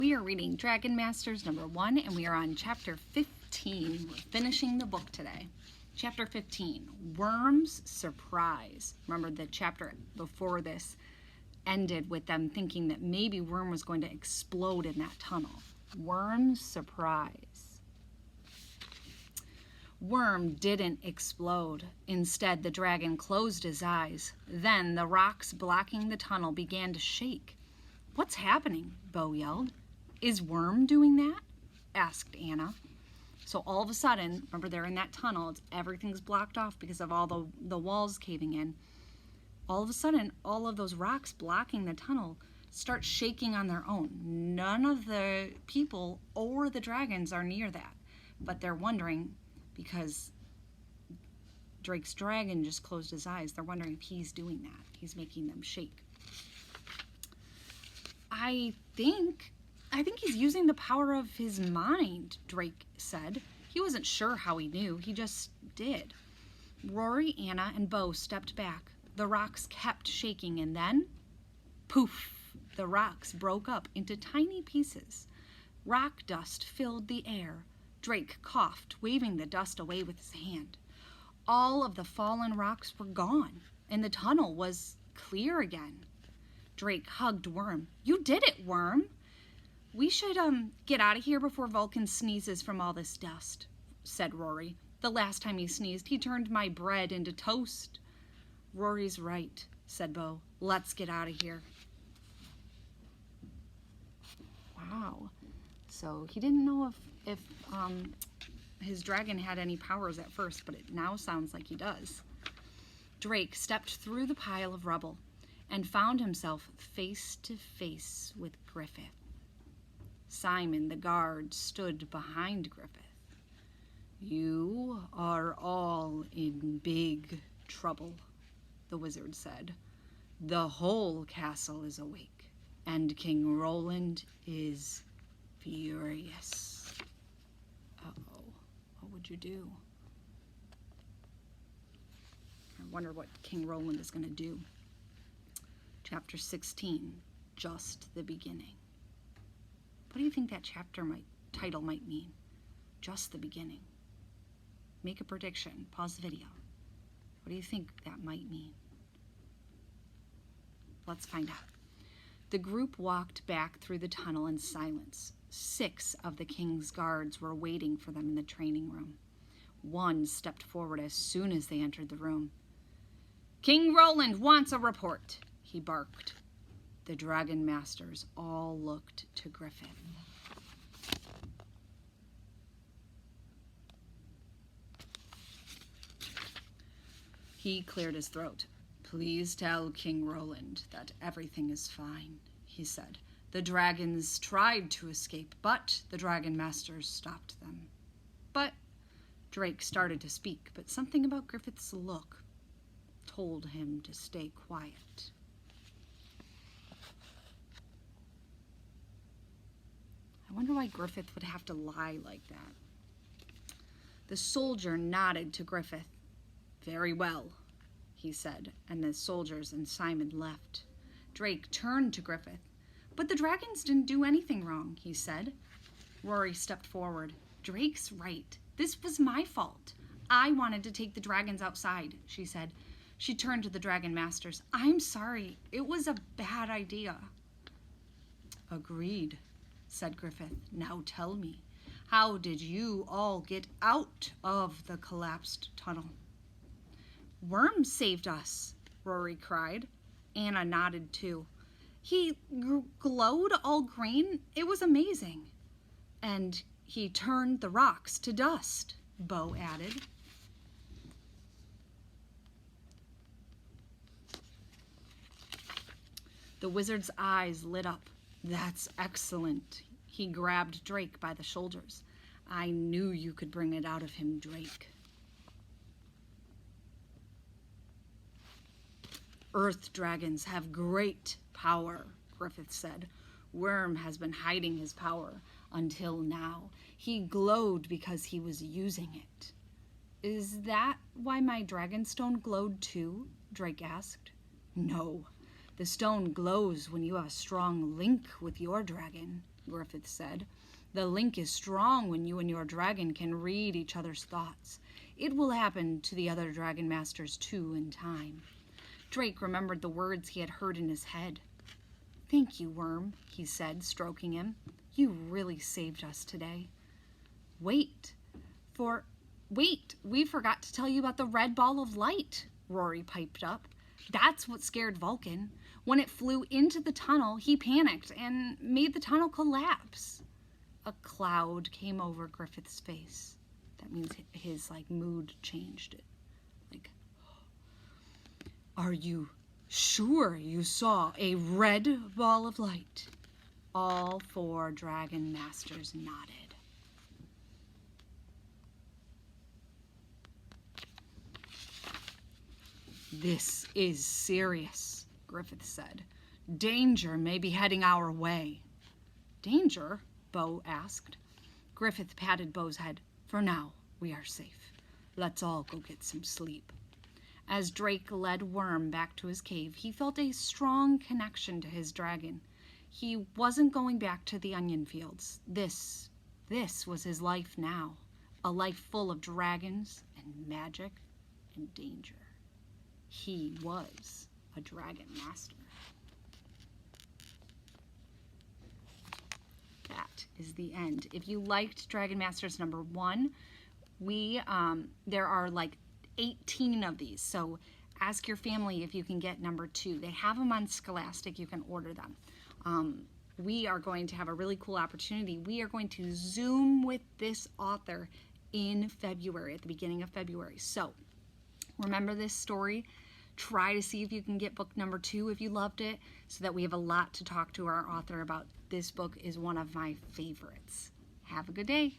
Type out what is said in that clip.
We are reading Dragon Masters #1, and we are on chapter 15. We're finishing the book today. Chapter 15, Worm's Surprise. Remember, the chapter before this ended with them thinking that maybe Worm was going to explode in that tunnel. Worm's Surprise. Worm didn't explode. Instead, the dragon closed his eyes. Then the rocks blocking the tunnel began to shake. "What's happening?" Bo yelled. "Is Worm doing that?" asked Anna. So all of a sudden, remember they're in that tunnel, everything's blocked off because of all the walls caving in. All of a sudden, all of those rocks blocking the tunnel start shaking on their own. None of the people or the dragons are near that, but they're wondering, because Drake's dragon just closed his eyes, they're wondering if he's doing that. He's making them shake. I think he's using the power of his mind, Drake said. He wasn't sure how he knew, he just did. Rory, Anna, and Bo stepped back. The rocks kept shaking, and then, poof, the rocks broke up into tiny pieces. Rock dust filled the air. Drake coughed, waving the dust away with his hand. All of the fallen rocks were gone, and the tunnel was clear again. Drake hugged Worm. "You did it, Worm!" "We should get out of here before Vulcan sneezes from all this dust," said Rory. "The last time he sneezed, he turned my bread into toast." "Rory's right," said Bo. "Let's get out of here." Wow. So he didn't know if his dragon had any powers at first, but it now sounds like he does. Drake stepped through the pile of rubble and found himself face to face with Griffith. Simon the guard stood behind Griffith. "You are all in big trouble," the wizard said. "The whole castle is awake, and King Roland is furious." Uh-oh, what would you do? I wonder what King Roland is going to do. Chapter 16, Just the Beginning. What do you think that title might mean? Just the beginning. Make a prediction. Pause the video. What do you think that might mean? Let's find out. The group walked back through the tunnel in silence. 6 of the king's guards were waiting for them in the training room. One stepped forward as soon as they entered the room. "King Roland wants a report," he barked. The Dragon Masters all looked to Griffith. He cleared his throat. "Please tell King Roland that everything is fine," he said. "The dragons tried to escape, but the Dragon Masters stopped them." But Drake started to speak, but something about Griffith's look told him to stay quiet. I wonder why Griffith would have to lie like that. The soldier nodded to Griffith. "Very well," he said, and the soldiers and Simon left. Drake turned to Griffith. "But the dragons didn't do anything wrong," he said. Rory stepped forward. "Drake's right. This was my fault. I wanted to take the dragons outside," she said. She turned to the Dragon Masters. "I'm sorry. It was a bad idea." "Agreed," said Griffith. "Now tell me, how did you all get out of the collapsed tunnel?" "Worm saved us," Rory cried. Anna nodded too. "He glowed all green. It was amazing. And he turned the rocks to dust," Bo added. The wizard's eyes lit up. "That's excellent." He grabbed Drake by the shoulders. "I knew you could bring it out of him, Drake." "Earth dragons have great power," Griffith said. "Worm has been hiding his power until now. He glowed because he was using it." "Is that why my dragonstone glowed too?" Drake asked. "No. The stone glows when you have a strong link with your dragon," Griffith said. The link is strong when you and your dragon can read each other's thoughts. It will happen to the other dragon masters too in time. Drake remembered the words he had heard in his head. Thank you, Worm, he said, stroking him. You really saved us today. Wait, we forgot to tell you about the red ball of light, Rory piped up. That's what scared Vulcan. When it flew into the tunnel, he panicked and made the tunnel collapse. A cloud came over Griffith's face. That means his mood changed. Are you sure you saw a red ball of light? All 4 dragon masters nodded. This is serious, Griffith said. Danger may be heading our way. Danger? Bo asked. Griffith patted Bo's head. For now, we are safe. Let's all go get some sleep. As Drake led Worm back to his cave, he felt a strong connection to his dragon. He wasn't going back to the onion fields. This was his life now. A life full of dragons and magic and danger. He was a dragon master. That is the end. If you liked Dragon Masters number 1, there are 18 of these. So ask your family if you can get number 2. They have them on Scholastic. You can order them. We are going to have a really cool opportunity. We are going to Zoom with this author in February, at the beginning of February. So remember this story. Try to see if you can get book number 2 if you loved it, so that we have a lot to talk to our author about. This book is one of my favorites. Have a good day.